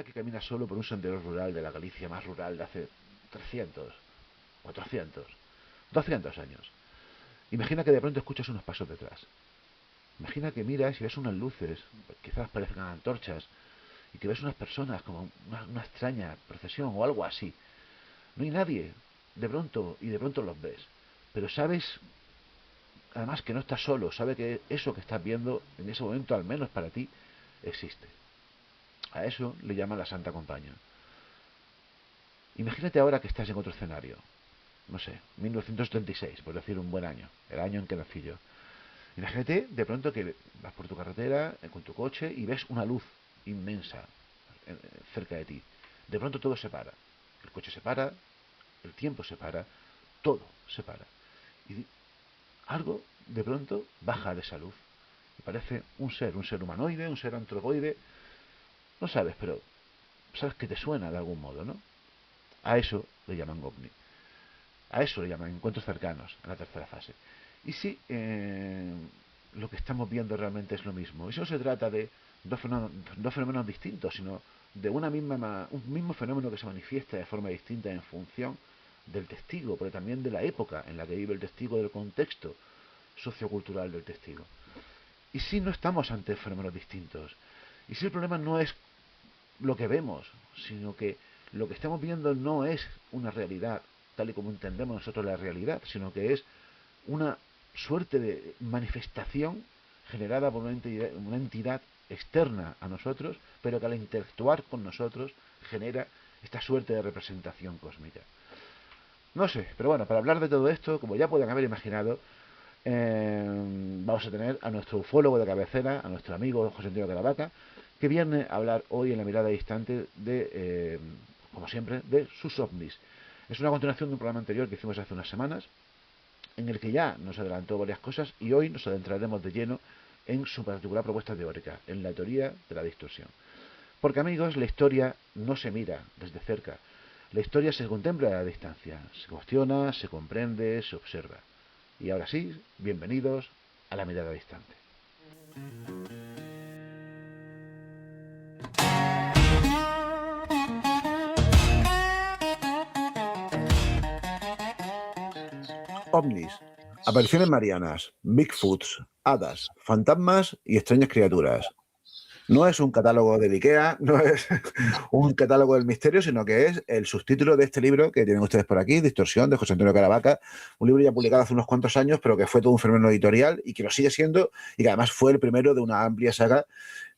Imagina que caminas solo por un sendero rural de la Galicia más rural de hace 300, 400, 200 años. Imagina que de pronto escuchas unos pasos detrás. Imagina que miras y ves unas luces, quizás parezcan antorchas, y que ves unas personas como una extraña procesión o algo así. No hay nadie, de pronto los ves. Pero sabes, además, que no estás solo, sabes que eso que estás viendo en ese momento, al menos para ti, existe. A eso le llaman la Santa Compañía. Imagínate ahora que estás en otro escenario, no sé, 1976, por decir un buen año, el año en que nací yo. Imagínate de pronto que vas por tu carretera con tu coche y ves una luz inmensa cerca de ti. De pronto todo se para. El coche se para, el tiempo se para, todo se para. Y algo de pronto baja de esa luz. Y parece un ser humanoide, un ser antropoide. No sabes, pero sabes que te suena de algún modo, ¿no? A eso le llaman ovni. A eso le llaman encuentros cercanos, en la tercera fase. Y si lo que estamos viendo realmente es lo mismo. Eso no se trata de dos fenómenos distintos, sino de un mismo fenómeno que se manifiesta de forma distinta en función del testigo, pero también de la época en la que vive el testigo, del contexto sociocultural del testigo. Y si no estamos ante fenómenos distintos, y si el problema no es lo que vemos, sino que lo que estamos viendo no es una realidad tal y como entendemos nosotros la realidad, sino que es una suerte de manifestación generada por una entidad externa a nosotros, pero que al interactuar con nosotros genera esta suerte de representación cósmica. No sé, pero bueno, para hablar de todo esto, como ya pueden haber imaginado, vamos a tener a nuestro ufólogo de cabecera, a nuestro amigo José Antonio Caravaca, que viene a hablar hoy en la mirada distante de, como siempre, de sus ovnis. Es una continuación de un programa anterior que hicimos hace unas semanas, en el que ya nos adelantó varias cosas y hoy nos adentraremos de lleno en su particular propuesta teórica, en la teoría de la distorsión. Porque amigos, la historia no se mira desde cerca, la historia se contempla a la distancia, se cuestiona, se comprende, se observa. Y ahora sí, bienvenidos a la mirada distante. OVNIs, apariciones marianas, Bigfoots, hadas, fantasmas y extrañas criaturas. No es un catálogo de IKEA, no es un catálogo del misterio, sino que es el subtítulo de este libro que tienen ustedes por aquí, Distorsión, de José Antonio Caravaca, un libro ya publicado hace unos cuantos años, pero que fue todo un fenómeno editorial y que lo sigue siendo, y que además fue el primero de una amplia saga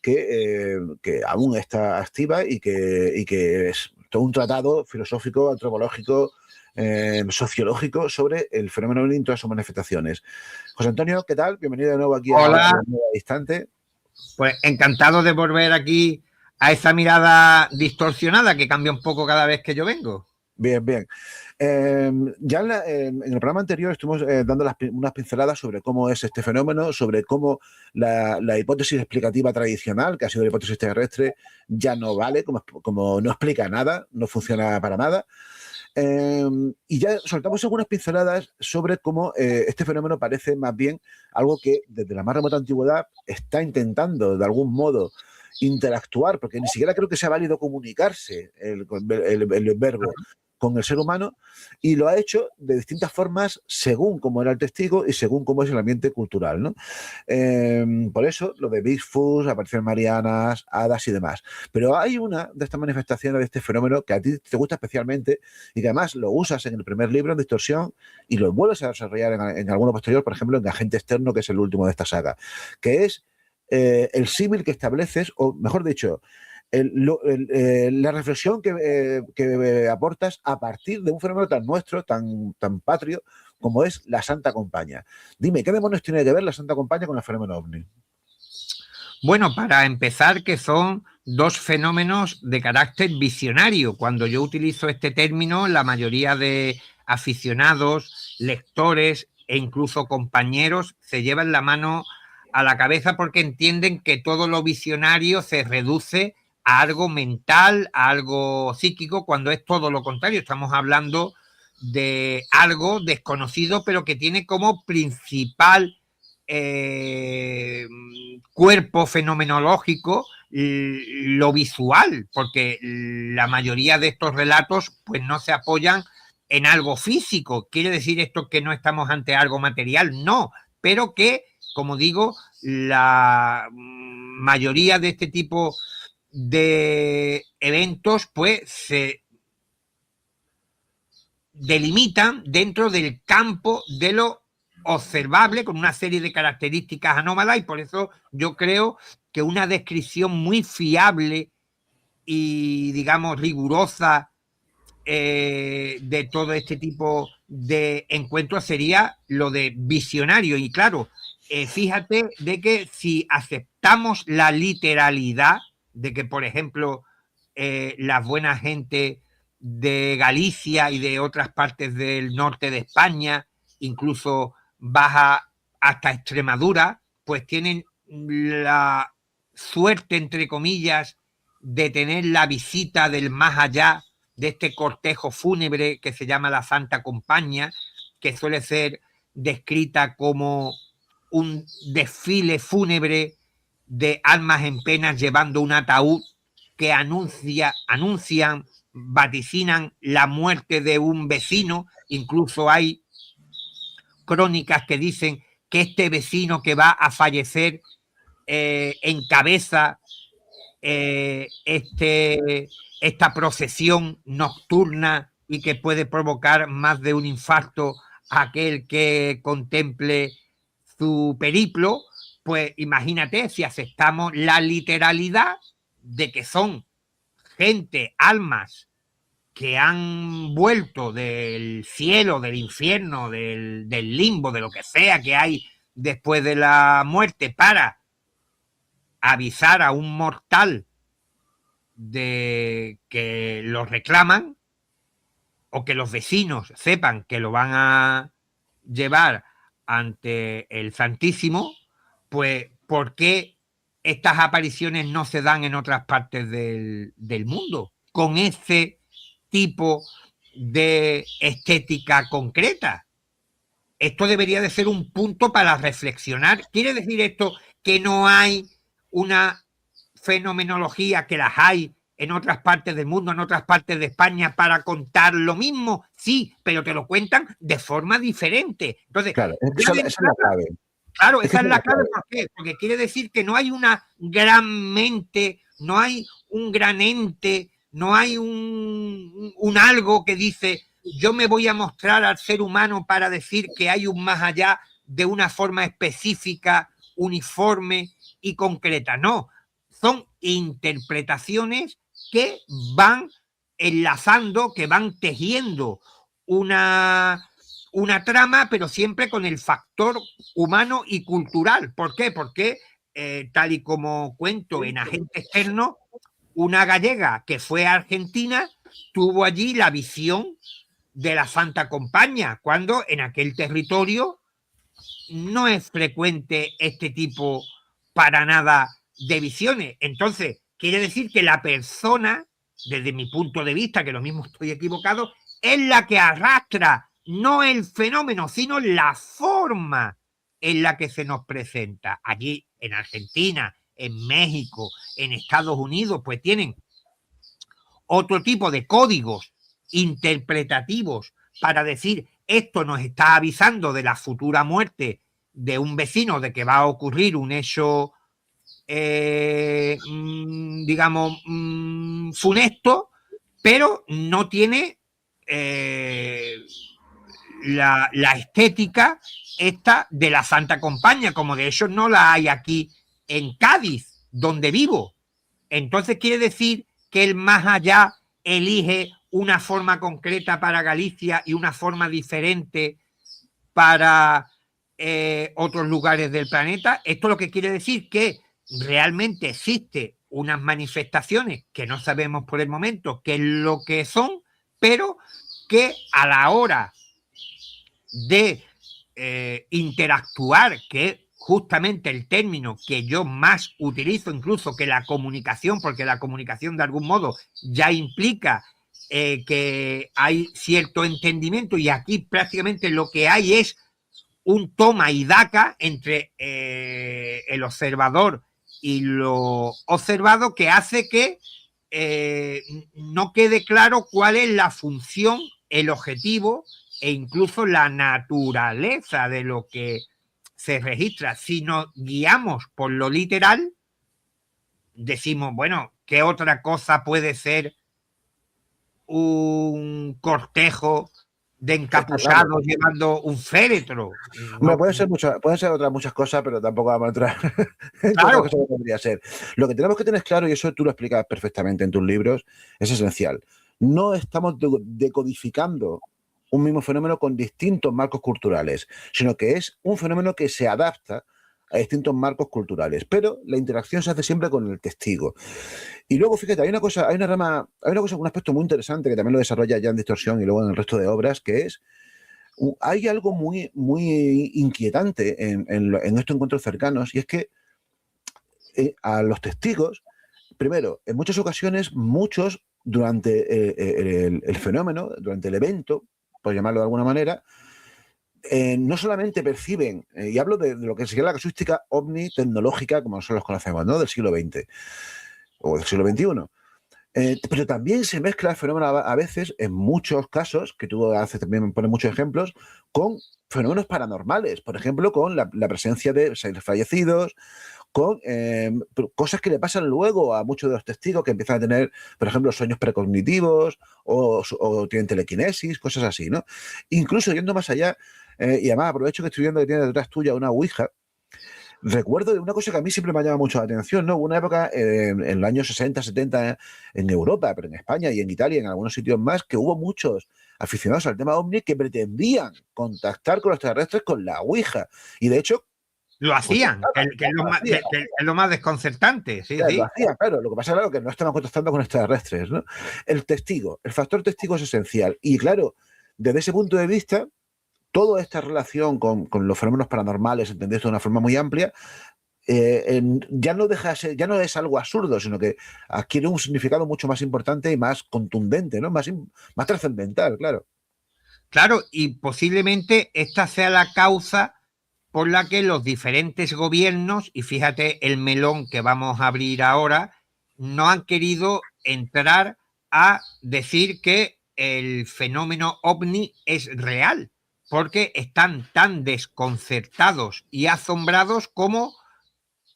que aún está activa y que es todo un tratado filosófico, antropológico, sociológico sobre el fenómeno ovni en todas sus manifestaciones. José Antonio, ¿qué tal? Bienvenido de nuevo aquí a Hola, Nueva Distante. pues encantado de volver aquí a esa mirada distorsionada que cambia un poco cada vez que yo vengo. Bien, bien. Ya en el programa anterior estuvimos dando unas pinceladas sobre cómo es este fenómeno, sobre cómo la hipótesis explicativa tradicional, que ha sido la hipótesis terrestre, ya no vale, como no explica nada, no funciona para nada. Y ya soltamos algunas pinceladas sobre cómo este fenómeno parece más bien algo que desde la más remota antigüedad está intentando de algún modo interactuar, porque ni siquiera creo que sea válido comunicarse el verbo con el ser humano, y lo ha hecho de distintas formas según cómo era el testigo y según cómo es el ambiente cultural, ¿no? Por eso lo de Bigfoot, apariciones marianas, hadas y demás. Pero hay una de estas manifestaciones de este fenómeno que a ti te gusta especialmente y que además lo usas en el primer libro, en Distorsión, y lo vuelves a desarrollar en alguno posterior, por ejemplo, en Agente Externo, que es el último de esta saga, que es el símil que estableces, o mejor dicho, la reflexión que aportas a partir de un fenómeno tan nuestro, tan patrio, como es la Santa Compañía. Dime, ¿qué demonios tiene que ver la Santa Compañía con el fenómeno ovni? Bueno, para empezar, que son dos fenómenos de carácter visionario. Cuando yo utilizo este término, la mayoría de aficionados, lectores e incluso compañeros se llevan la mano a la cabeza porque entienden que todo lo visionario se reduce a algo mental, a algo psíquico, cuando es todo lo contrario. Estamos hablando de algo desconocido, pero que tiene como principal cuerpo fenomenológico lo visual, porque la mayoría de estos relatos pues no se apoyan en algo físico. ¿Quiere decir esto que no estamos ante algo material? No, pero que, como digo, la mayoría de este tipo de eventos pues se delimitan dentro del campo de lo observable con una serie de características anómalas, y por eso yo creo que una descripción muy fiable y, digamos, rigurosa de todo este tipo de encuentros sería lo de visionario. Y claro, fíjate de que si aceptamos la literalidad de que, por ejemplo, la buena gente de Galicia y de otras partes del norte de España, incluso baja hasta Extremadura, pues tienen la suerte, entre comillas, de tener la visita del más allá, de este cortejo fúnebre que se llama la Santa Compañía, que suele ser descrita como un desfile fúnebre de almas en penas llevando un ataúd que anuncian, vaticinan la muerte de un vecino. Incluso hay crónicas que dicen que este vecino que va a fallecer encabeza esta procesión nocturna y que puede provocar más de un infarto a aquel que contemple su periplo. Pues imagínate si aceptamos la literalidad de que son gente, almas que han vuelto del cielo, del infierno, del limbo, de lo que sea que hay después de la muerte, para avisar a un mortal de que lo reclaman, o que los vecinos sepan que lo van a llevar ante el Santísimo. Pues ¿por qué estas apariciones no se dan en otras partes del mundo con ese tipo de estética concreta? Esto debería de ser un punto para reflexionar. ¿Quiere decir esto que no hay una fenomenología, que las hay en otras partes del mundo, en otras partes de España, para contar lo mismo? Sí, pero te lo cuentan de forma diferente. Entonces, claro, esa es la clave. Claro, esa es la clave. ¿Por qué? Porque quiere decir que no hay una gran mente, no hay un gran ente, no hay un algo que dice: yo me voy a mostrar al ser humano para decir que hay un más allá, de una forma específica, uniforme y concreta. No, son interpretaciones que van enlazando, que van tejiendo una trama, pero siempre con el factor humano y cultural. ¿Por qué? Porque, tal y como cuento en Agente Externo, una gallega que fue a Argentina tuvo allí la visión de la Santa Compañía, cuando en aquel territorio no es frecuente este tipo para nada de visiones. Entonces, quiere decir que la persona, desde mi punto de vista, que lo mismo estoy equivocado, es la que arrastra no el fenómeno, sino la forma en la que se nos presenta. Allí en Argentina, en México, en Estados Unidos, pues tienen otro tipo de códigos interpretativos para decir: esto nos está avisando de la futura muerte de un vecino, de que va a ocurrir un hecho, digamos, funesto, pero no tiene la estética esta de la Santa Compañía, como de hecho no la hay aquí en Cádiz, donde vivo. Entonces quiere decir que el más allá elige una forma concreta para Galicia y una forma diferente para otros lugares del planeta. Esto lo que quiere decir que realmente existe unas manifestaciones que no sabemos por el momento qué es lo que son, pero que a la hora de interactuar, que es justamente el término que yo más utilizo incluso que la comunicación, porque la comunicación de algún modo ya implica que hay cierto entendimiento, y aquí prácticamente lo que hay es un toma y daca entre el observador y lo observado, que hace que no quede claro cuál es la función, el objetivo e incluso la naturaleza de lo que se registra. Si nos guiamos por lo literal, decimos, bueno, ¿qué otra cosa puede ser un cortejo de Está claro. encapuchados llevando un féretro? Hombre, No, pueden ser otras muchas cosas, pero tampoco vamos a entrar en otra claro, cosa que podría ser. Lo que tenemos que tener claro, y eso tú lo explicas perfectamente en tus libros, es esencial. No estamos decodificando un mismo fenómeno con distintos marcos culturales, sino que es un fenómeno que se adapta a distintos marcos culturales, pero la interacción se hace siempre con el testigo. Y luego, fíjate, un aspecto muy interesante que también lo desarrolla ya en Distorsión y luego en el resto de obras, que es hay algo muy, muy inquietante en estos encuentros cercanos, y es que a los testigos, primero, en muchas ocasiones, muchos durante el fenómeno, durante el evento, por llamarlo de alguna manera, no solamente perciben, y hablo de lo que sería la casuística ovni tecnológica, como nosotros los conocemos, ¿no? Del siglo XX o del siglo XXI. Pero también se mezcla el fenómeno a veces, en muchos casos, que tú haces también pones muchos ejemplos, con fenómenos paranormales, por ejemplo, con la presencia de seres fallecidos, con cosas que le pasan luego a muchos de los testigos que empiezan a tener, por ejemplo, sueños precognitivos o tienen telequinesis, cosas así, ¿no? Incluso yendo más allá, y además aprovecho que estoy viendo que tiene detrás tuya una ouija. Recuerdo de una cosa que a mí siempre me ha llamado mucho la atención, ¿no? Hubo una época en los años 60, 70 en Europa, pero en España y en Italia y en algunos sitios más, que hubo muchos aficionados al tema ovni que pretendían contactar con los extraterrestres con la Ouija. Y de hecho, lo pues, hacían, que es lo más desconcertante. Sí, lo sí. hacía, claro. Lo que pasa, claro, que no estaban contactando con extraterrestres, ¿no? El testigo, el factor testigo es esencial. Y claro, desde ese punto de vista, toda esta relación con los fenómenos paranormales, entendidos de una forma muy amplia, ya no deja de ser, ya no es algo absurdo, sino que adquiere un significado mucho más importante y más contundente, ¿no? Más trascendental, claro. Claro, y posiblemente esta sea la causa por la que los diferentes gobiernos, y fíjate el melón que vamos a abrir ahora, no han querido entrar a decir que el fenómeno ovni es real, porque están tan desconcertados y asombrados como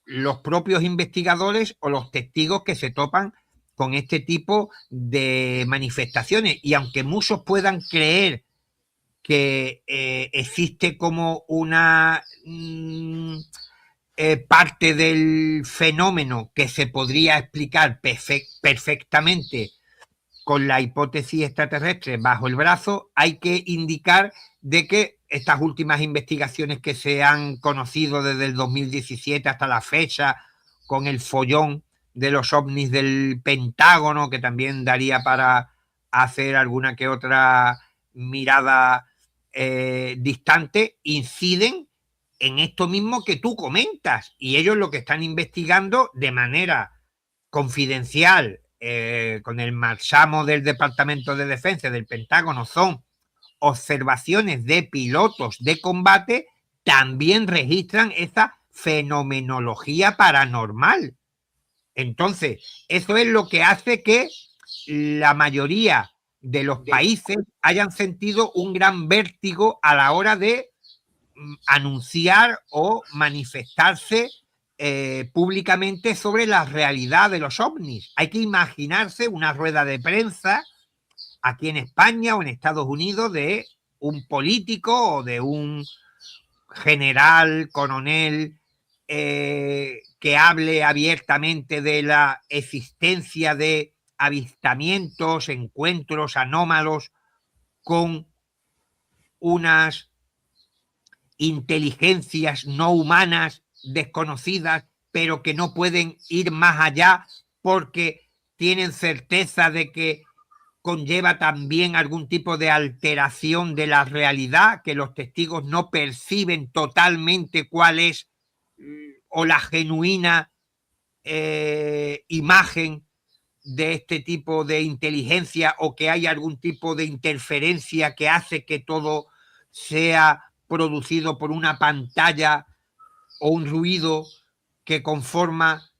los propios investigadores o los testigos que se topan con este tipo de manifestaciones. Y aunque muchos puedan creer que existe como una parte del fenómeno que se podría explicar perfectamente con la hipótesis extraterrestre bajo el brazo, hay que indicar de que estas últimas investigaciones que se han conocido desde el 2017 hasta la fecha, con el follón de los ovnis del Pentágono, que también daría para hacer alguna que otra mirada distante, inciden en esto mismo que tú comentas. Y ellos lo que están investigando de manera confidencial, con el marchamo del Departamento de Defensa del Pentágono, son observaciones de pilotos de combate, también registran esa fenomenología paranormal. Entonces, eso es lo que hace que la mayoría de los países hayan sentido un gran vértigo a la hora de anunciar o manifestarse públicamente sobre la realidad de los ovnis. Hay que imaginarse una rueda de prensa aquí en España o en Estados Unidos de un político o de un general, coronel, que hable abiertamente de la existencia de avistamientos, encuentros anómalos con unas inteligencias no humanas desconocidas, pero que no pueden ir más allá porque tienen certeza de que conlleva también algún tipo de alteración de la realidad, que los testigos no perciben totalmente cuál es o la genuina imagen de este tipo de inteligencia, o que hay algún tipo de interferencia que hace que todo sea producido por una pantalla o un ruido que conforma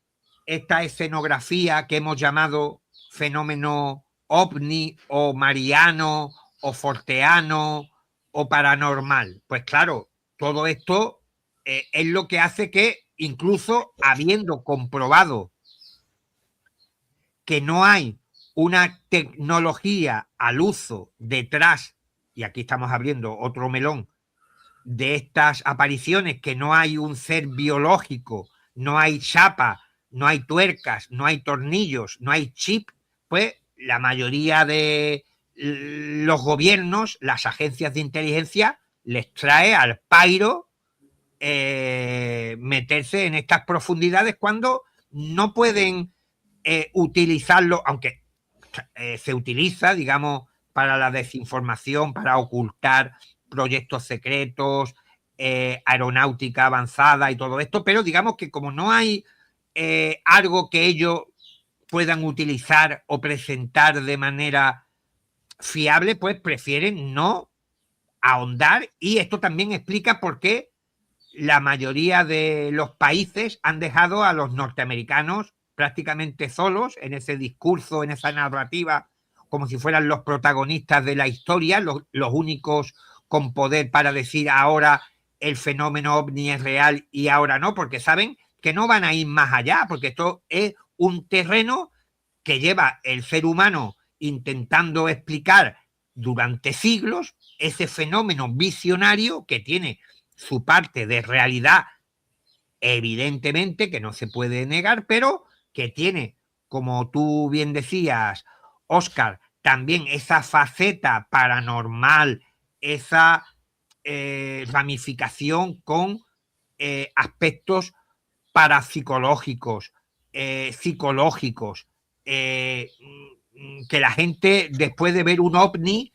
esta escenografía que hemos llamado fenómeno ovni o mariano o forteano o paranormal. Pues claro, todo esto es lo que hace que, incluso habiendo comprobado que no hay una tecnología al uso detrás, y aquí estamos abriendo otro melón, de estas apariciones, que no hay un ser biológico, no hay chapa, no hay tuercas, no hay tornillos, no hay chip, pues la mayoría de los gobiernos, las agencias de inteligencia, les trae al pairo meterse en estas profundidades cuando no pueden utilizarlo, aunque se utiliza, digamos, para la desinformación, para ocultar proyectos secretos, aeronáutica avanzada y todo esto, pero digamos que como no hay algo que ellos puedan utilizar o presentar de manera fiable, pues prefieren no ahondar, y esto también explica por qué la mayoría de los países han dejado a los norteamericanos prácticamente solos en ese discurso, en esa narrativa, como si fueran los protagonistas de la historia, los únicos con poder para decir ahora el fenómeno ovni es real y ahora no, porque saben que no van a ir más allá, porque esto es un terreno que lleva el ser humano intentando explicar durante siglos ese fenómeno visionario que tiene su parte de realidad, evidentemente, que no se puede negar, pero que tiene, como tú bien decías, Óscar, también esa faceta paranormal, esa ramificación con aspectos parapsicológicos, psicológicos, que la gente, después de ver un ovni,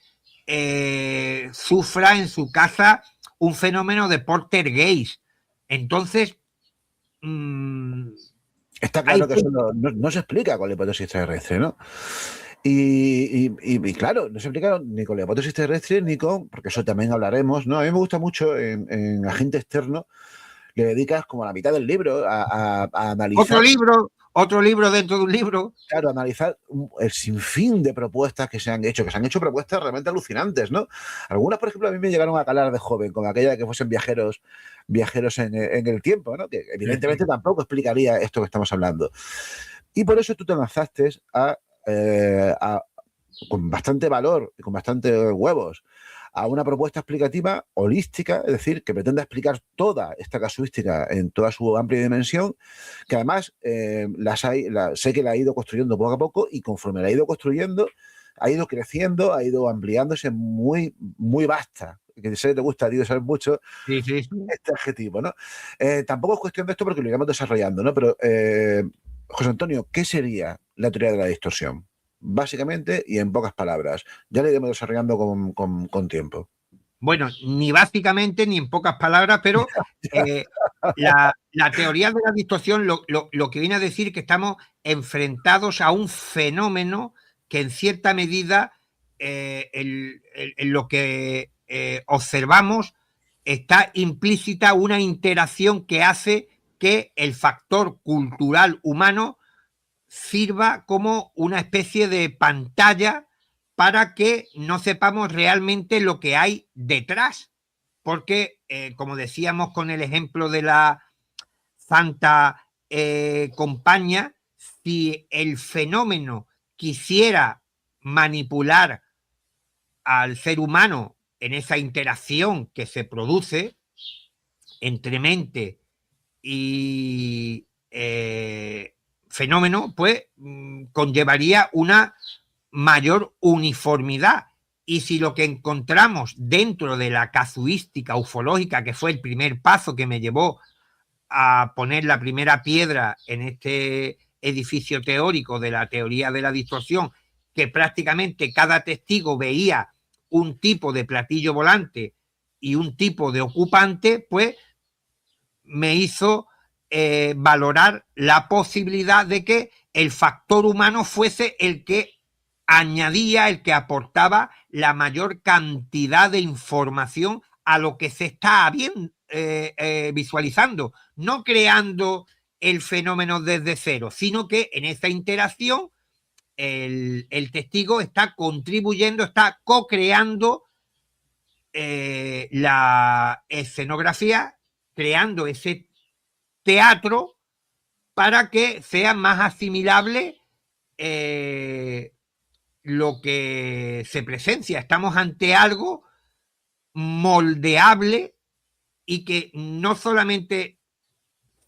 sufra en su casa un fenómeno de poltergeist. Entonces, está claro que eso no se explica con la hipótesis extraterrestre, ¿no? Y claro, no se explica ni con la hipótesis terrestre ni con, porque eso también hablaremos, ¿no? A mí me gusta mucho en Agente Externo, le dedicas como la mitad del libro a analizar. Otro libro dentro de un libro. Claro, analizar el sinfín de propuestas que se han hecho propuestas realmente alucinantes, ¿no? Algunas, por ejemplo, a mí me llegaron a calar de joven, como aquella de que fuesen viajeros en el tiempo, ¿no? Que evidentemente tampoco explicaría esto que estamos hablando. Y por eso tú te lanzaste con bastante valor y con bastante huevos a una propuesta explicativa holística, es decir, que pretenda explicar toda esta casuística en toda su amplia dimensión, que además sé que la ha ido construyendo poco a poco, y conforme la ha ido construyendo, ha ido creciendo, ha ido ampliándose muy, muy vasta. Que sé que te gusta a ti saber mucho este adjetivo, ¿no? Tampoco es cuestión de esto porque lo iremos desarrollando, ¿no? Pero, José Antonio, ¿qué sería la teoría de la distorsión? Básicamente y en pocas palabras. Ya lo iremos desarrollando con tiempo. Bueno, ni básicamente ni en pocas palabras, pero la teoría de la distorsión lo que viene a decir que estamos enfrentados a un fenómeno que en cierta medida en lo que observamos está implícita una interacción que hace que el factor cultural humano sirva como una especie de pantalla para que no sepamos realmente lo que hay detrás. Porque, como decíamos con el ejemplo de la Santa Compañía, si el fenómeno quisiera manipular al ser humano en esa interacción que se produce entre mente y fenómeno, pues conllevaría una mayor uniformidad. Y si lo que encontramos dentro de la casuística ufológica, que fue el primer paso que me llevó a poner la primera piedra en este edificio teórico de la teoría de la distorsión, que prácticamente cada testigo veía un tipo de platillo volante y un tipo de ocupante, pues me hizo valorar la posibilidad de que el factor humano fuese el que añadía, el que aportaba la mayor cantidad de información a lo que se está visualizando, no creando el fenómeno desde cero, sino que en esa interacción el testigo está contribuyendo, está co-creando la escenografía, creando ese teatro para que sea más asimilable lo que se presencia. Estamos ante algo moldeable y que no solamente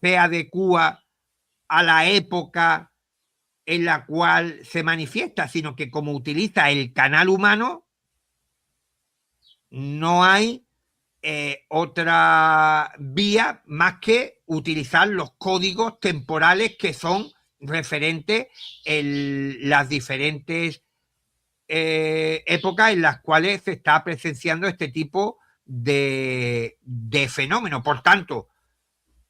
se adecúa a la época en la cual se manifiesta, sino que como utiliza el canal humano, no hay otra vía más que utilizar los códigos temporales que son referentes en las diferentes épocas en las cuales se está presenciando este tipo de fenómeno. Por tanto,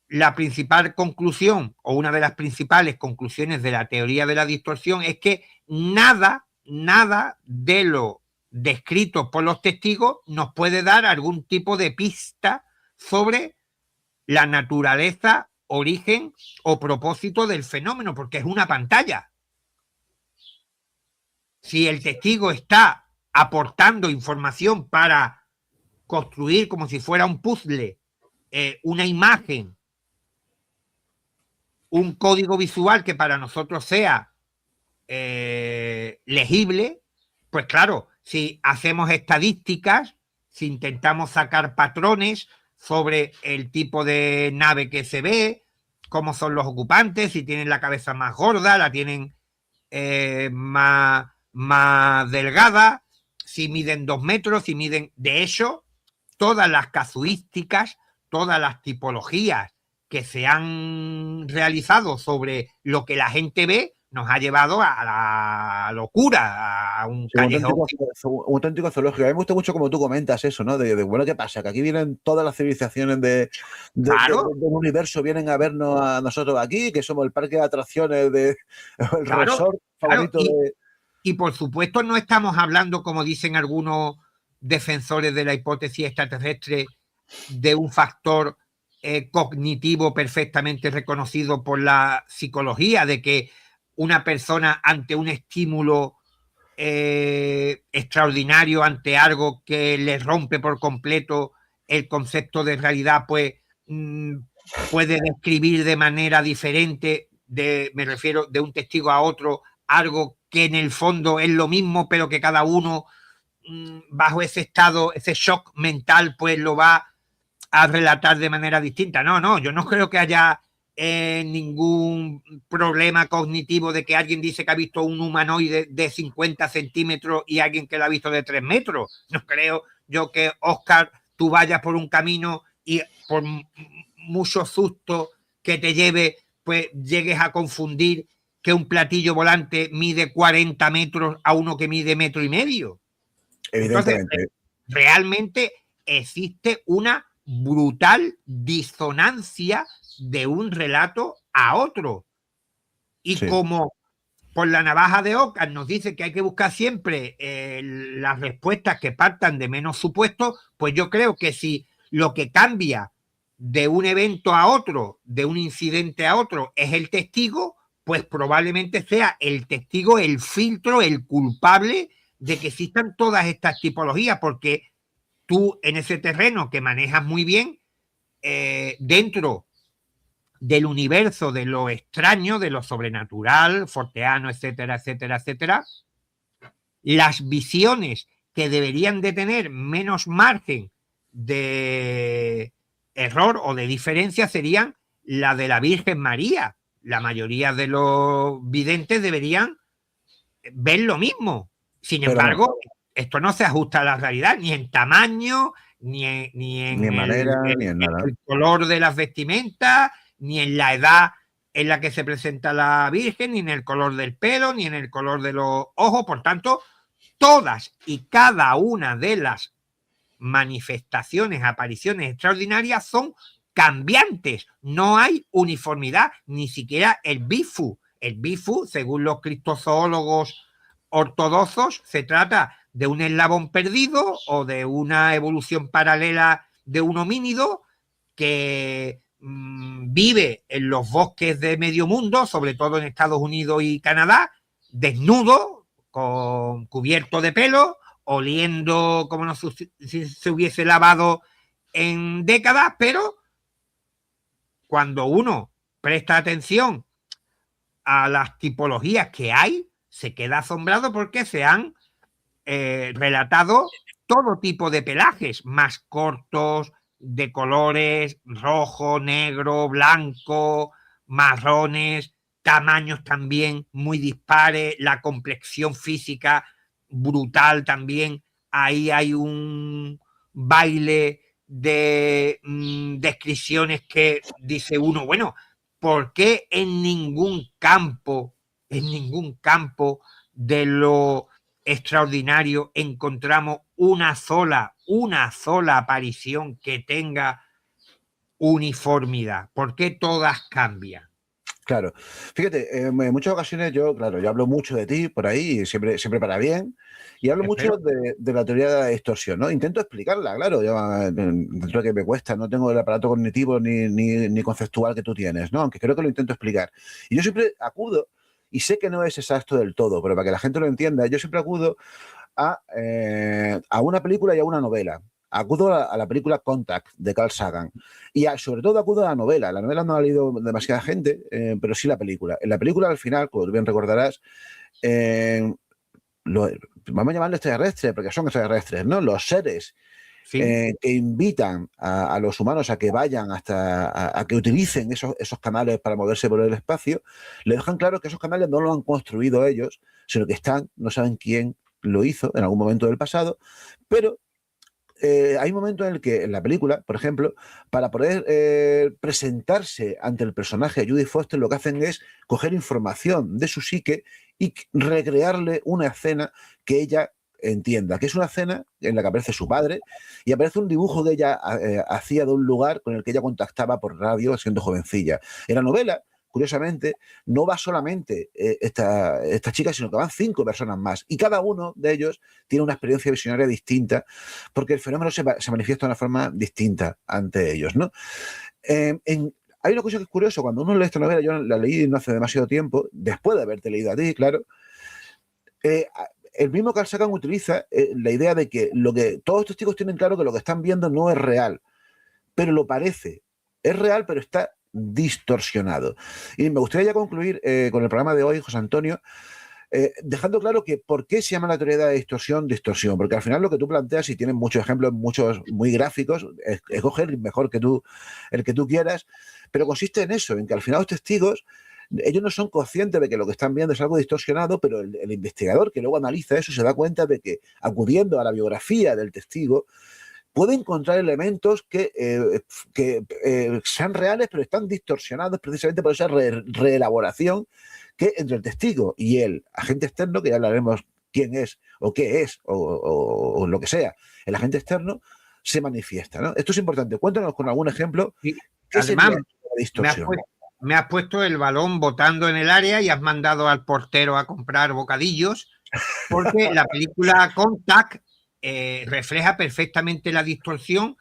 la principal conclusión o una de las principales conclusiones de la teoría de la distorsión es que nada de lo descrito por los testigos nos puede dar algún tipo de pista sobre la naturaleza, origen o propósito del fenómeno, porque es una pantalla. Si el testigo está aportando información para construir como si fuera un puzzle, una imagen, un código visual que para nosotros sea legible, pues claro, si hacemos estadísticas, si intentamos sacar patrones sobre el tipo de nave que se ve, cómo son los ocupantes, si tienen la cabeza más gorda, la tienen más delgada, si miden 2 metros, si miden... De hecho, todas las casuísticas, todas las tipologías que se han realizado sobre lo que la gente ve nos ha llevado a la locura, a un callejón. Un auténtico zoológico. A mí me gusta mucho como tú comentas eso, ¿no? Bueno, ¿qué pasa? Que aquí vienen todas las civilizaciones Claro. del universo, vienen a vernos a nosotros aquí, que somos el parque de atracciones, el Claro, resort favorito de... Y por supuesto no estamos hablando, como dicen algunos defensores de la hipótesis extraterrestre, de un factor cognitivo perfectamente reconocido por la psicología, de que una persona ante un estímulo extraordinario, ante algo que le rompe por completo el concepto de realidad, pues puede describir de manera diferente, me refiero de un testigo a otro, algo que en el fondo es lo mismo, pero que cada uno bajo ese estado, ese shock mental, pues lo va a relatar de manera distinta. No, yo no creo que haya ningún problema cognitivo de que alguien dice que ha visto un humanoide de 50 centímetros y alguien que lo ha visto de 3 metros. No creo yo que, Óscar, tú vayas por un camino y por mucho susto que te lleve, pues llegues a confundir que un platillo volante mide 40 metros a uno que mide 1,5 metros. Evidentemente. Entonces, realmente existe una brutal disonancia de un relato a otro. Y sí, como por la navaja de Ockham nos dice que hay que buscar siempre las respuestas que partan de menos supuestos, pues yo creo que si lo que cambia de un evento a otro, de un incidente a otro, es el testigo, pues probablemente sea el testigo el filtro, el culpable de que existan todas estas tipologías, porque tú en ese terreno que manejas muy bien, dentro del universo de lo extraño, de lo sobrenatural, forteano, etcétera, etcétera, etcétera, las visiones que deberían de tener menos margen de error o de diferencia serían la de la Virgen María. La mayoría de los videntes deberían ver lo mismo. Sin embargo, esto no se ajusta a la realidad, ni en tamaño, ni en manera, ni en nada. El color de las vestimentas, ni en la edad en la que se presenta la Virgen, ni en el color del pelo, ni en el color de los ojos. Por tanto, todas y cada una de las manifestaciones, apariciones extraordinarias son cambiantes. No hay uniformidad, ni siquiera el bifu. El bifu, según los cristozoólogos ortodoxos, se trata de un eslabón perdido o de una evolución paralela de un homínido que vive en los bosques de medio mundo, sobre todo en Estados Unidos y Canadá, desnudo, cubierto de pelo, oliendo como si se hubiese lavado en décadas, pero cuando uno presta atención a las tipologías que hay, se queda asombrado porque se han relatado todo tipo de pelajes, más cortos, de colores rojo, negro, blanco, marrones, tamaños también muy dispares, la complexión física brutal también. Ahí hay un baile de descripciones que dice uno, bueno, ¿por qué en ningún campo de lo extraordinario encontramos una sola aparición que tenga uniformidad? ¿Por qué todas cambian? Claro. Fíjate, en muchas ocasiones yo hablo mucho de ti por ahí, siempre para bien, y hablo mucho de la teoría de la distorsión, ¿no? Intento explicarla, claro, yo, dentro de que me cuesta, no tengo el aparato cognitivo ni conceptual que tú tienes, ¿no? Aunque creo que lo intento explicar. Y yo siempre acudo, y sé que no es exacto del todo, pero para que la gente lo entienda, yo siempre acudo a una película y a una novela. Acudo a la película Contact de Carl Sagan y sobre todo acudo a la novela. La novela no la ha leído demasiada gente, pero sí la película. En la película, al final, como tú bien recordarás, vamos a llamarlo extraterrestres, porque son extraterrestres, ¿no? Los seres Sí. que invitan a los humanos a que vayan a que utilicen esos canales para moverse por el espacio, le dejan claro que esos canales no lo han construido ellos, sino que no saben quién lo hizo en algún momento del pasado, pero hay un momento en el que, en la película, por ejemplo, para poder presentarse ante el personaje de Judy Foster, lo que hacen es coger información de su psique y recrearle una escena que ella entienda, que es una escena en la que aparece su padre y aparece un dibujo que ella hacía de un lugar con el que ella contactaba por radio siendo jovencilla. En la novela, curiosamente, no va solamente esta chica, sino que van 5 personas más. Y cada uno de ellos tiene una experiencia visionaria distinta, porque el fenómeno se manifiesta de una forma distinta ante ellos, ¿no? Hay una cosa que es curioso, cuando uno lee esta novela, yo la leí no hace demasiado tiempo, después de haberte leído a ti, claro, el mismo Carl Sagan utiliza la idea de que todos los testigos tienen claro que lo que están viendo no es real, pero lo parece. Es real, pero está distorsionado. Y me gustaría ya concluir con el programa de hoy, José Antonio, dejando claro que por qué se llama la teoría de la distorsión, porque al final lo que tú planteas, y tienes muchos ejemplos, muchos muy gráficos, escoger el mejor el que tú quieras, pero consiste en eso, en que al final los testigos, ellos no son conscientes de que lo que están viendo es algo distorsionado, pero el investigador que luego analiza eso se da cuenta de que, acudiendo a la biografía del testigo, puede encontrar elementos que sean reales, pero están distorsionados precisamente por esa reelaboración que entre el testigo y el agente externo, que ya hablaremos quién es o qué es o lo que sea, el agente externo se manifiesta, ¿no? Esto es importante. Cuéntanos con algún ejemplo. Sí. ¿Qué Además, sería la distorsión? me has puesto el balón botando en el área y has mandado al portero a comprar bocadillos, porque la película Contact refleja perfectamente la distorsión.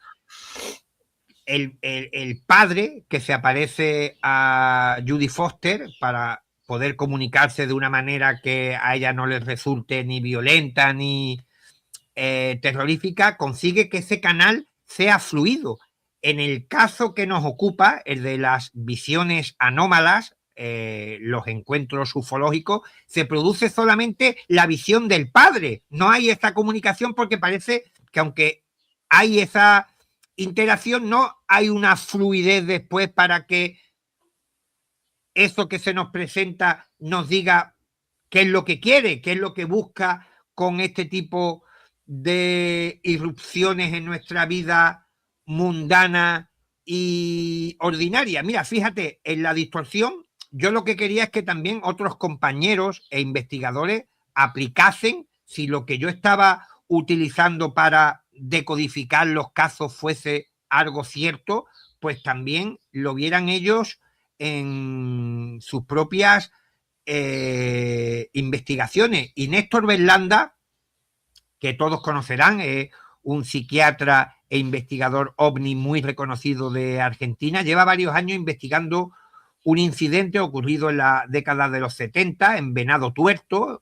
El padre que se aparece a Judy Foster para poder comunicarse de una manera que a ella no le resulte ni violenta ni terrorífica, consigue que ese canal sea fluido. En el caso que nos ocupa, el de las visiones anómalas, los encuentros ufológicos, se produce solamente la visión del padre. No hay esa comunicación porque parece que aunque hay esa interacción, no hay una fluidez después para que eso que se nos presenta nos diga qué es lo que quiere, qué es lo que busca con este tipo de irrupciones en nuestra vida mundana y ordinaria. Mira, fíjate, en la distorsión, yo lo que quería es que también otros compañeros e investigadores aplicasen, si lo que yo estaba utilizando para decodificar los casos fuese algo cierto, pues también lo vieran ellos en sus propias investigaciones. Y Néstor Berlanda, que todos conocerán, es un psiquiatra e investigador ovni muy reconocido de Argentina. Lleva varios años investigando un incidente ocurrido en la década de los 70 en Venado Tuerto,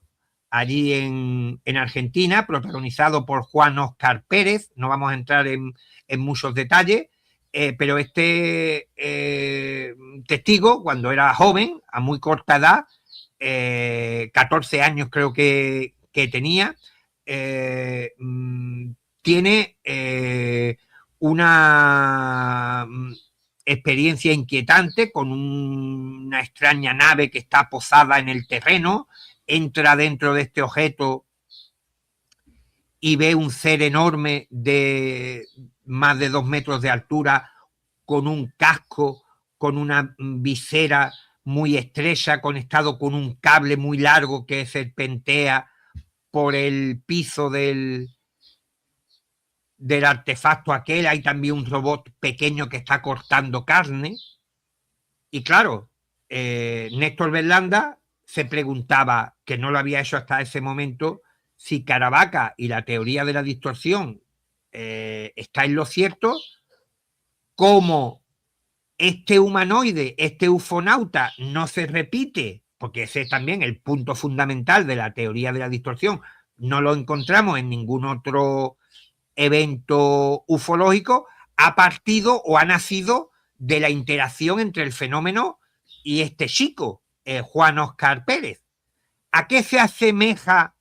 allí en Argentina, protagonizado por Juan Óscar Pérez. No vamos a entrar en muchos detalles, pero este testigo, cuando era joven, a muy corta edad, 14 años creo que tenía, tiene una experiencia inquietante con una extraña nave que está posada en el terreno. Entra dentro de este objeto y ve un ser enorme de más de 2 metros de altura, con un casco, con una visera muy estrecha, conectado con un cable muy largo que serpentea por el piso del artefacto aquel. Hay también un robot pequeño que está cortando carne. Y claro, Néstor Berlanda se preguntaba, que no lo había hecho hasta ese momento, si Caravaca y la teoría de la distorsión está en lo cierto, cómo este humanoide, este ufonauta, no se repite, porque ese es también el punto fundamental de la teoría de la distorsión. No lo encontramos en ningún otro evento ufológico. Ha partido o ha nacido de la interacción entre el fenómeno y este chico, Juan Óscar Pérez. ¿A qué se asemeja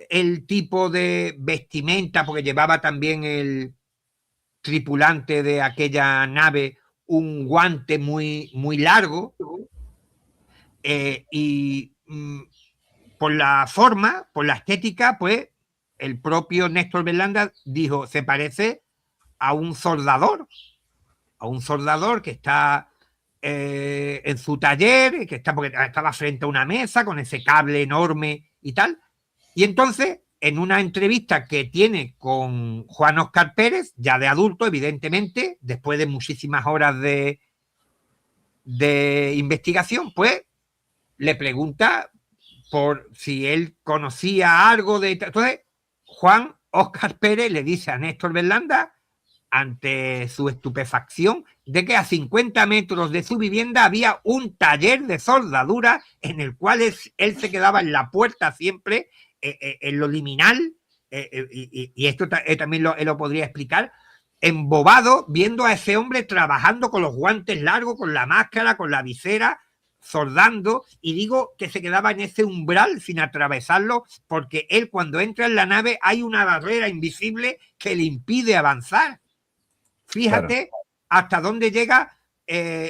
el tipo de vestimenta? Porque llevaba también el tripulante de aquella nave un guante muy, muy largo, y por la forma, por la estética, pues el propio Néstor Berlanda dijo, se parece a un soldador que está en su taller, que está, porque estaba frente a una mesa con ese cable enorme y tal. Y entonces, en una entrevista que tiene con Juan Óscar Pérez, ya de adulto, evidentemente, después de muchísimas horas de investigación, pues le pregunta por si él conocía algo de... Entonces, Juan Óscar Pérez le dice a Néstor Berlanda, ante su estupefacción, de que a 50 metros de su vivienda había un taller de soldadura en el cual él se quedaba en la puerta siempre, en lo liminal, y esto también él lo podría explicar, embobado, viendo a ese hombre trabajando con los guantes largos, con la máscara, con la visera, soldando, y digo que se quedaba en ese umbral sin atravesarlo, porque él, cuando entra en la nave, hay una barrera invisible que le impide avanzar. Fíjate hasta dónde llega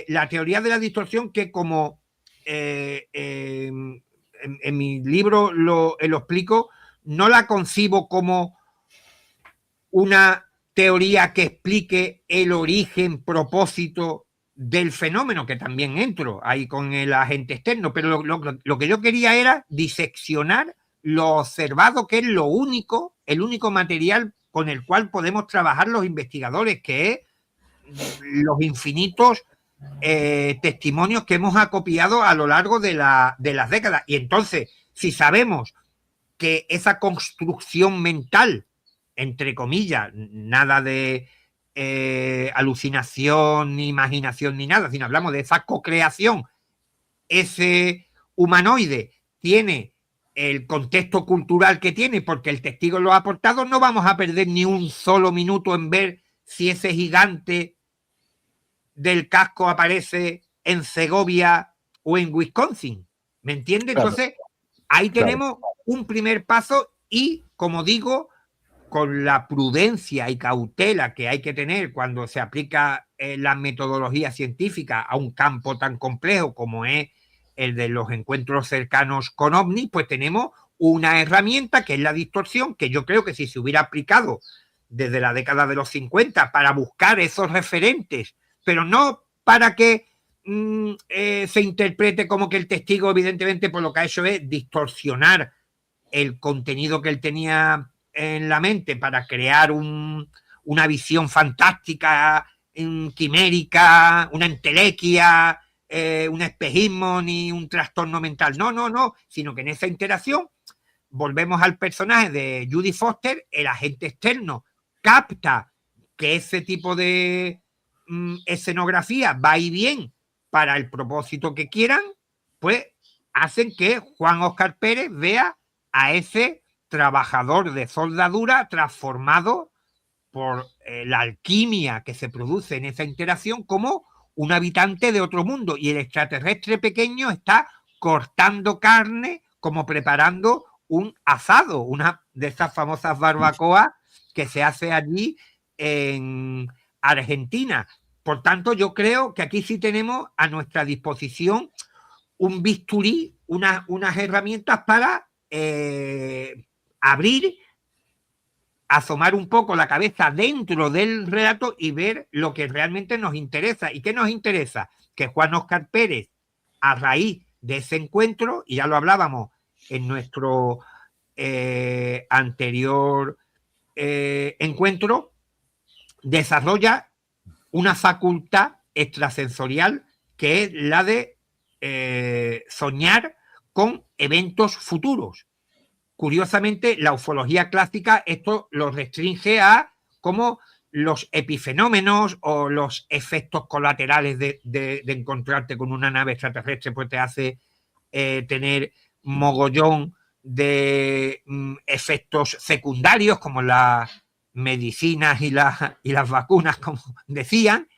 la teoría de la distorsión, que como en mi libro lo explico, no la concibo como una teoría que explique el origen, propósito del fenómeno, que también entro ahí con el agente externo, pero lo que yo quería era diseccionar lo observado, que es el único material con el cual podemos trabajar los investigadores, que es los infinitos testimonios que hemos acopiado a lo largo de las décadas. Y entonces, si sabemos que esa construcción mental, entre comillas, nada de alucinación, ni imaginación, ni nada, sino hablamos de esa cocreación, ese humanoide tiene el contexto cultural que tiene, porque el testigo lo ha aportado, no vamos a perder ni un solo minuto en ver si ese gigante del casco aparece en Segovia o en Wisconsin. ¿Me entiende? Claro. Entonces, ahí tenemos un primer paso, y, como digo, con la prudencia y cautela que hay que tener cuando se aplica la metodología científica a un campo tan complejo como es el de los encuentros cercanos con ovnis, pues tenemos una herramienta que es la distorsión, que yo creo que si se hubiera aplicado desde la década de los 50 para buscar esos referentes, pero no para que se interprete como que el testigo, evidentemente, por lo que ha hecho es distorsionar el contenido que él tenía en la mente para crear una visión fantástica, quimérica, una entelequia, un espejismo, ni un trastorno mental. No, sino que en esa interacción volvemos al personaje de Judy Foster, el agente externo, capta que ese tipo de escenografía va y bien para el propósito que quieran, pues hacen que Juan Óscar Pérez vea a ese trabajador de soldadura transformado por la alquimia que se produce en esa interacción como un habitante de otro mundo, y el extraterrestre pequeño está cortando carne como preparando un asado, una de esas famosas barbacoas que se hace allí en Argentina. Por tanto, yo creo que aquí sí tenemos a nuestra disposición un bisturí, unas herramientas para abrir, asomar un poco la cabeza dentro del relato y ver lo que realmente nos interesa. ¿Y qué nos interesa? Que Juan Óscar Pérez, a raíz de ese encuentro, y ya lo hablábamos en nuestro anterior encuentro, desarrolla una facultad extrasensorial que es la de soñar con eventos futuros. Curiosamente, la ufología clásica esto lo restringe a como los epifenómenos o los efectos colaterales de encontrarte con una nave extraterrestre, pues te hace tener mogollón de efectos secundarios como las medicinas y las vacunas, como decían.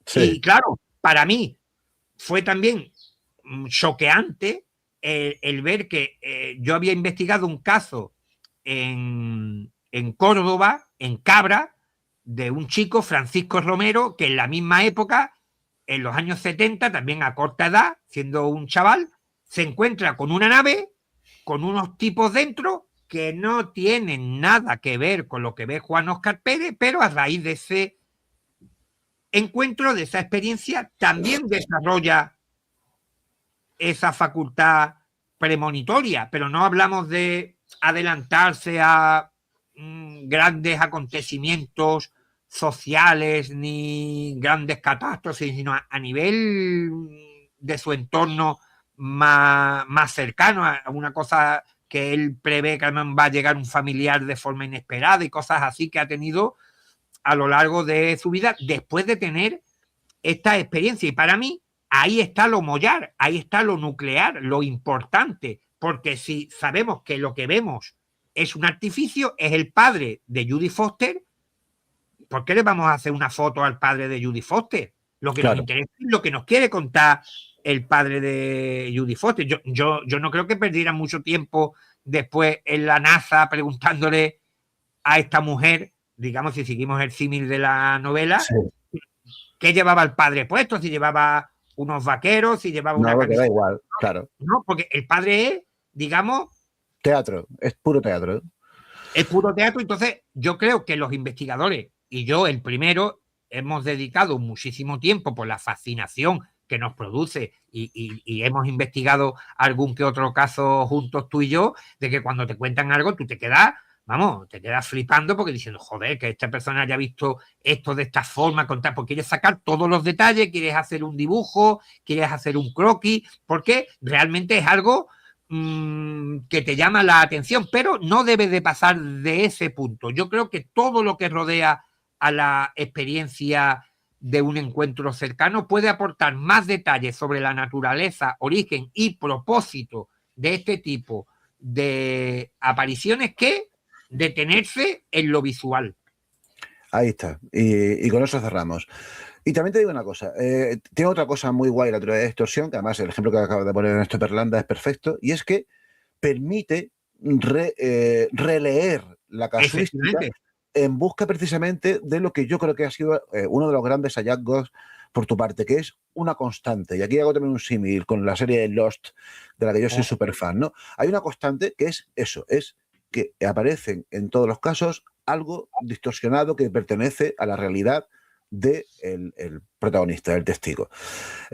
Sí. Y claro, para mí fue también choqueante el ver que yo había investigado un caso en Córdoba, en Cabra, de un chico, Francisco Romero, que en la misma época, en los años 70, también a corta edad, siendo un chaval, se encuentra con una nave, con unos tipos dentro que no tienen nada que ver con lo que ve Juan Óscar Pérez, pero a raíz de ese encuentro, de esa experiencia, también desarrolla esa facultad premonitoria, pero no hablamos de adelantarse a grandes acontecimientos sociales ni grandes catástrofes, sino a nivel de su entorno más cercano, a una cosa que él prevé que va a llegar un familiar de forma inesperada y cosas así que ha tenido a lo largo de su vida después de tener esta experiencia. Y para mí, ahí está lo mollar, ahí está lo nuclear, lo importante, porque si sabemos que lo que vemos es un artificio, es el padre de Judy Foster, ¿por qué le vamos a hacer una foto al padre de Judy Foster? Lo que nos interesa es lo que nos quiere contar el padre de Judy Foster. Yo no creo que perdiera mucho tiempo después en la NASA preguntándole a esta mujer, digamos, si seguimos el símil de la novela, sí, ¿qué llevaba el padre puesto? Si llevaba unos vaqueros, si llevaba una camisa. No, da igual, claro. No, porque el padre es, digamos... Teatro, es puro teatro. Es puro teatro, entonces yo creo que los investigadores, y yo el primero, hemos dedicado muchísimo tiempo por la fascinación que nos produce y hemos investigado algún que otro caso juntos tú y yo, de que cuando te cuentan algo tú te quedas, vamos, te quedas flipando porque diciendo, joder, que esta persona haya visto esto de esta forma, contar, porque quieres sacar todos los detalles, quieres hacer un dibujo, quieres hacer un croquis, porque realmente es algo que te llama la atención, pero no debe de pasar de ese punto. Yo creo que todo lo que rodea a la experiencia de un encuentro cercano puede aportar más detalles sobre la naturaleza, origen y propósito de este tipo de apariciones que detenerse en lo visual. Ahí está. Y con eso cerramos. Y también te digo una cosa. Tiene otra cosa muy guay la teoría de distorsión, que además el ejemplo que acaba de poner Ernesto Perlanda es perfecto, y es que permite releer la casuística en busca precisamente de lo que yo creo que ha sido uno de los grandes hallazgos por tu parte, que es una constante. Y aquí hago también un símil con la serie de Lost, de la que yo soy súper fan, ¿no? Hay una constante que es eso, es que aparecen en todos los casos algo distorsionado que pertenece a la realidad del protagonista, del testigo.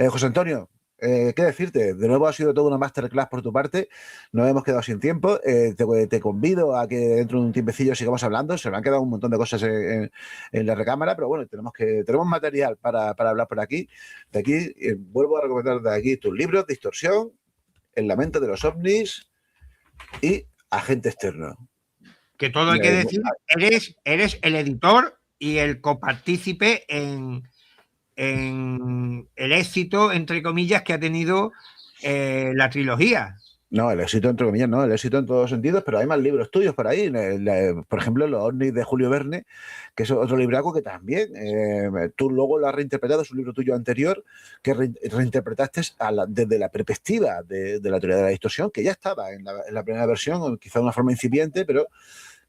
José Antonio, ¿qué decirte? De nuevo ha sido toda una masterclass por tu parte. Nos hemos quedado sin tiempo. Te convido a que dentro de un tiempecillo sigamos hablando. Se me han quedado un montón de cosas en la recámara, pero bueno, tenemos material para hablar por aquí. De aquí, vuelvo a recomendar de aquí tus libros, Distorsión, El lamento de los ovnis y Agente externo. Que todo hay que decir, eres el editor y el copartícipe en el éxito, entre comillas, que ha tenido la trilogía. No, el éxito entre comillas, no, el éxito en todos los sentidos, pero hay más libros tuyos por ahí. Por ejemplo, Los ovnis de Julio Verne, que es otro libraco que también tú luego lo has reinterpretado, es un libro tuyo anterior que reinterpretaste desde la perspectiva de la teoría de la distorsión, que ya estaba en la primera versión, quizá de una forma incipiente, pero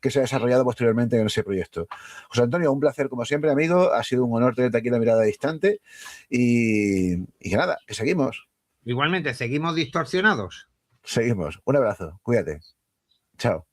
que se ha desarrollado posteriormente en ese proyecto. José Antonio, un placer como siempre, amigo. Ha sido un honor tenerte aquí en La Mirada Distante y que nada, que seguimos. Igualmente, seguimos distorsionados. Seguimos. Un abrazo. Cuídate. Chao.